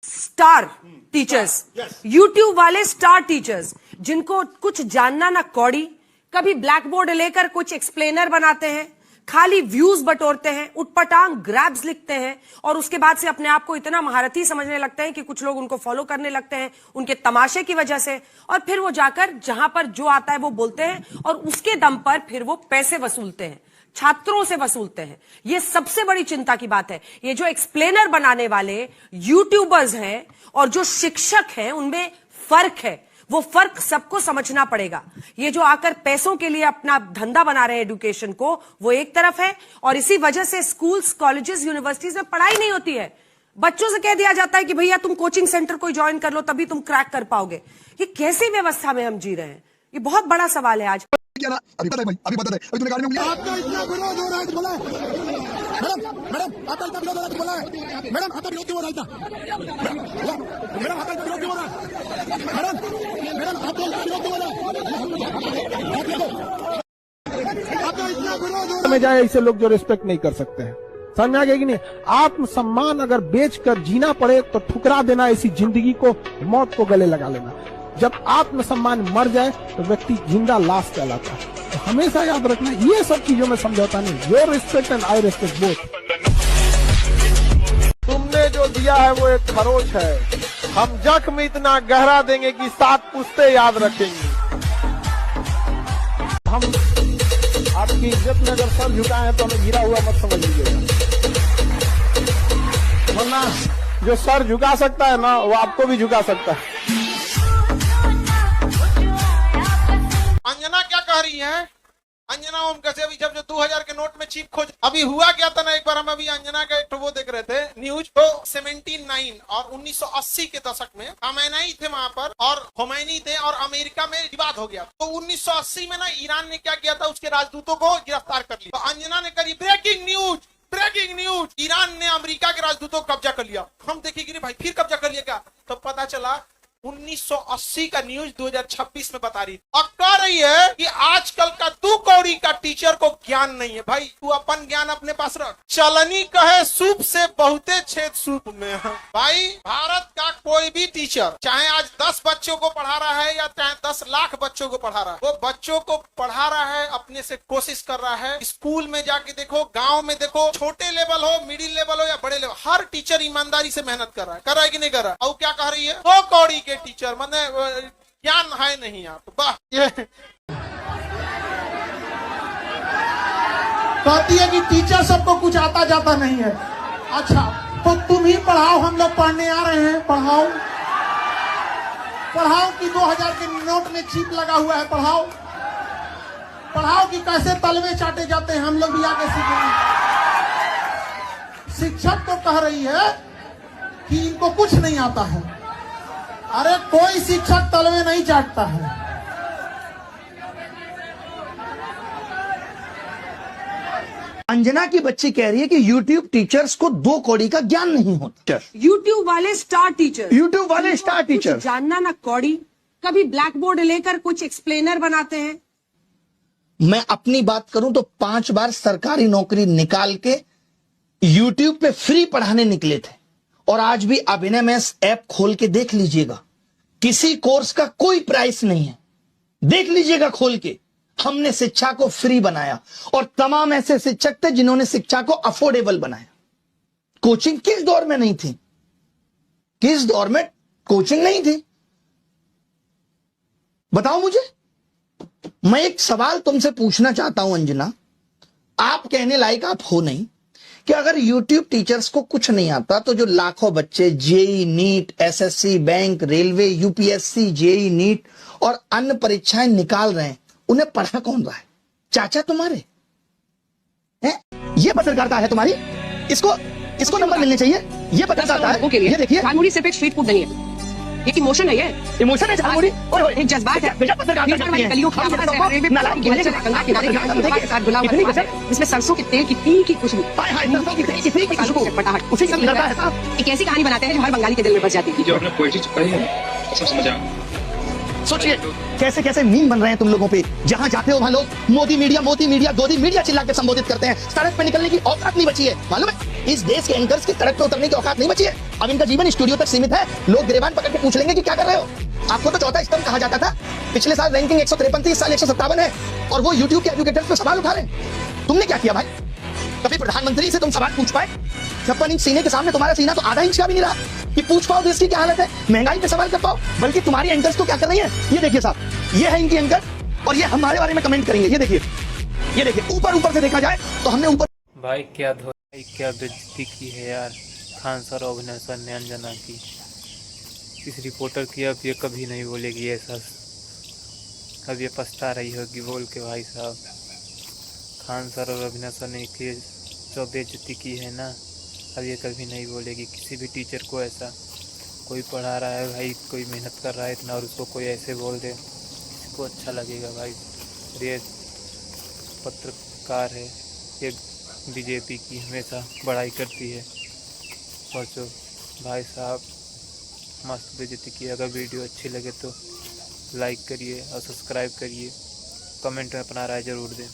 Star teachers, YouTube वाले star teachers जिनको कुछ जानना ना कौड़ी, कभी ब्लैक बोर्ड लेकर कुछ एक्सप्लेनर बनाते हैं, खाली व्यूज बटोरते हैं, उटपटांग ग्रैब्स लिखते हैं और उसके बाद से अपने आप को इतना महारथी समझने लगते हैं कि कुछ लोग उनको फॉलो करने लगते हैं उनके तमाशे की वजह से, और फिर वो जाकर जहां पर जो आता है वो बोलते हैं और उसके दम पर फिर वो पैसे वसूलते हैं, छात्रों से वसूलते हैं। ये सबसे बड़ी चिंता की बात है। ये जो एक्सप्लेनर बनाने वाले यूट्यूबर्स हैं और जो शिक्षक हैं उनमें फर्क है, वो फर्क सबको समझना पड़ेगा। ये जो आकर पैसों के लिए अपना धंधा बना रहे हैं एजुकेशन को, वो एक तरफ है, और इसी वजह से स्कूल्स, कॉलेजेस, यूनिवर्सिटीज में पढ़ाई नहीं होती है। बच्चों से कह दिया जाता है कि भैया तुम कोचिंग सेंटर कोई ज्वाइन कर लो तभी तुम क्रैक कर पाओगे। ये कैसी व्यवस्था में हम जी रहे हैं? ये बहुत बड़ा सवाल है आज। अभी बता भाई, अभी बता दे, अभी तूने गाड़ी में आपका इतना विरोध हो रहा है, बोला मैडम आपका इतना विरोध हो रहा है, बोला मैडम आपका विरोध क्यों हो रहा है? मैडम आपका विरोध क्यों हो रहा है? मैडम आपका विरोध क्यों हो रहा है? आपका इतना विरोध हो रहा में जाए ऐसे लोग जो रिस्पेक्ट नहीं कर सकते हैं। समझ में आ गया कि नहीं? आत्मसम्मान अगर बेचकर जीना पड़े तो ठुकरा देना, ऐसी जिंदगी को, मौत को गले लगा लेना। जब आत्मसम्मान मर जाए तो व्यक्ति जिंदा लाश कहलाता है। तो हमेशा याद रखना, ये सब चीजों में समझौता नहीं। Your respect and I respect both. तुमने जो दिया है वो एक खरोच है, हम जख्म इतना गहरा देंगे कि 7 पुश्ते याद रखेंगे। हम आपकी इज्जत में अगर सर झुकाए हैं तो हमें गिरा हुआ मत समझ लीजिएगा, वरना जो सर झुका सकता है ना वो आपको भी झुका सकता है। अंजना क्या कह रही है? अंजना ओम कैसे अभी जब जो 2000 के नोट में चीप खोज अभी हुआ क्या था ना, एक बार हम अभी अंजना का एक वो देख रहे थे न्यूज, तो 79 और 1980 के दशक में खमैनी थे वहां पर और खोमैनी थे और अमेरिका में विवाद हो गया। तो 1980 में ना ईरान ने क्या किया था, उसके राजदूतों को गिरफ्तार कर लिया। तो अंजना ने करी breaking news, breaking news, Iran ने अमेरिका के राजदूतों को कब्जा कर लिया। हम देखेंगे भाई फिर कब्जा कर लिया क्या? तो पता चला 1980 का न्यूज 2026 में बता रही और कह रही है कि आजकल का 2 कौड़ी का टीचर को ज्ञान नहीं है। भाई तू अपन ज्ञान अपने पास रख। चलनी कहे सूप से बहुते छेद सूप में है। भाई भारत का कोई भी टीचर चाहे आज 10 बच्चों को पढ़ा रहा है या चाहे 10 लाख बच्चों को पढ़ा रहा है, वो बच्चों को पढ़ा रहा है, अपने से कोशिश कर रहा है। स्कूल में जाके देखो, गाँव में देखो, छोटे लेवल हो, मिडिल लेवल हो या बड़े लेवल, हर टीचर ईमानदारी से मेहनत कर रहा है कि नहीं कर रहा है? और क्या कह रही है? 2 कौड़ी के टीचर, माने ज्ञान है नहीं आप। वाह, ये कहती है कि टीचर सबको कुछ आता जाता नहीं है। अच्छा तो तुम ही पढ़ाओ, हम लोग पढ़ने आ रहे हैं, पढ़ाओ पढ़ाओ कि 2000 के नोट में चिप लगा हुआ है, पढ़ाओ पढ़ाओ कि कैसे तलवे चाटे जाते हैं, हम लोग भी आगे सीखेंगे। शिक्षक तो कह रही है कि इनको कुछ नहीं आता है। अरे कोई शिक्षक तलवे नहीं चाटता है। अंजना की बच्ची कह रही है कि YouTube टीचर्स को 2 कौड़ी का ज्ञान नहीं होता। यूट्यूब वाले स्टार टीचर, YouTube वाले स्टार टीचर जानना ना कौड़ी, कभी ब्लैक बोर्ड लेकर कुछ एक्सप्लेनर बनाते हैं। मैं अपनी बात करूं तो 5 बार सरकारी नौकरी निकाल के YouTube पे फ्री पढ़ाने निकले थे, और आज भी अभिनय में ऐप खोल के देख लीजिएगा, किसी कोर्स का कोई प्राइस नहीं है। देख लीजिएगा खोल के, हमने शिक्षा को फ्री बनाया और तमाम ऐसे शिक्षक थे जिन्होंने शिक्षा को अफोर्डेबल बनाया। कोचिंग किस दौर में नहीं थी? किस दौर में कोचिंग नहीं थी? बताओ मुझे। मैं एक सवाल तुमसे पूछना चाहता हूं अंजना, आप कहने लायक आप हो नहीं कि अगर YouTube टीचर्स को कुछ नहीं आता तो जो लाखों बच्चे JEE, NEET, SSC, bank, railway, UPSC, JEE, NEET और अन्य परीक्षाएं निकाल रहे हैं, उन्हें पढ़ा कौन रहा है? चाचा तुम्हारे हैं? ये पत्रकारिता है तुम्हारी? इसको नंबर मिलने चाहिए। ये पत्रकारिता है। ये देखिए, झालमुड़ी सिर्फ एक स्ट्रीट फूड नहीं है, एक इमोशन है। ये इमोशन है झालमुड़ी, और एक जज्बात है। जिसमें सरसों के तेल की तीखी खुशबू, एक ऐसी कहानी बनाते हैं जो हर बंगाली के दिल में बस जाती है। जो आपने पोएट्री चिपकाई है सब समझ आया। सोचिए कैसे कैसे मीम बन रहे हैं तुम लोगों पे। जहां जाते हो वहां लोग मोदी मीडिया, गोदी मीडिया चिल्ला के संबोधित करते हैं। सड़क पे निकलने की औकात नहीं बची है, मालूम है? इस देश के एंकर्स की सड़क पे उतरने की औकात नहीं बची है। अब इनका जीवन स्टूडियो तक सीमित है। लोग गिरेबान पकड़ के पूछ लेंगे कि क्या कर रहे हो। आपको तो चौथा स्तंभ कहा जाता था। पिछले साल रैंकिंग 153 थी, इस साल 157 है और वो यूट्यूब के एजुकेटर्स पे सवाल उठा रहे हैं। तुमने क्या किया भाई? कभी प्रधानमंत्री से तुम सवाल पूछ पाए? 56 इंच सीने के सामने तुम्हारा सीना तो आधा इंच का भी नहीं रहा कि पूछ पाओ देश की क्या हालत है, महंगाई पे सवाल कर पाओ। बल्कि तुम्हारी एंकर्स तो क्या कर रही है, ये देखिए साहब, ये है इनकी एंकर और ये हमारे बारे में कमेंट करेंगे। ये देखिए, ये देखिए, ऊपर से देखा जाए तो हमने ऊपर। भाई क्या बेइज्जती की है यार खान सर और अभिनव सर ने अंजना की। इस रिपोर्टर की अब ये कभी नहीं बोलेगी ऐसा, अब ये पछता रही होगी बोल के। भाई साहब, खान सर और अभिनव सर ने इसलिए जो बेइज्जती की है ना, अब ये कभी नहीं बोलेगी किसी भी टीचर को ऐसा। कोई पढ़ा रहा है भाई, कोई मेहनत कर रहा है इतना और उसको कोई ऐसे बोल दे, इसको अच्छा लगेगा भाई? ये पत्रकार है, ये बीजेपी की हमेशा बड़ाई करती है। और जो भाई साहब मस्त बेइज्जती की। अगर वीडियो अच्छी लगे तो लाइक करिए और सब्सक्राइब करिए, कमेंट में अपना राय ज़रूर दें।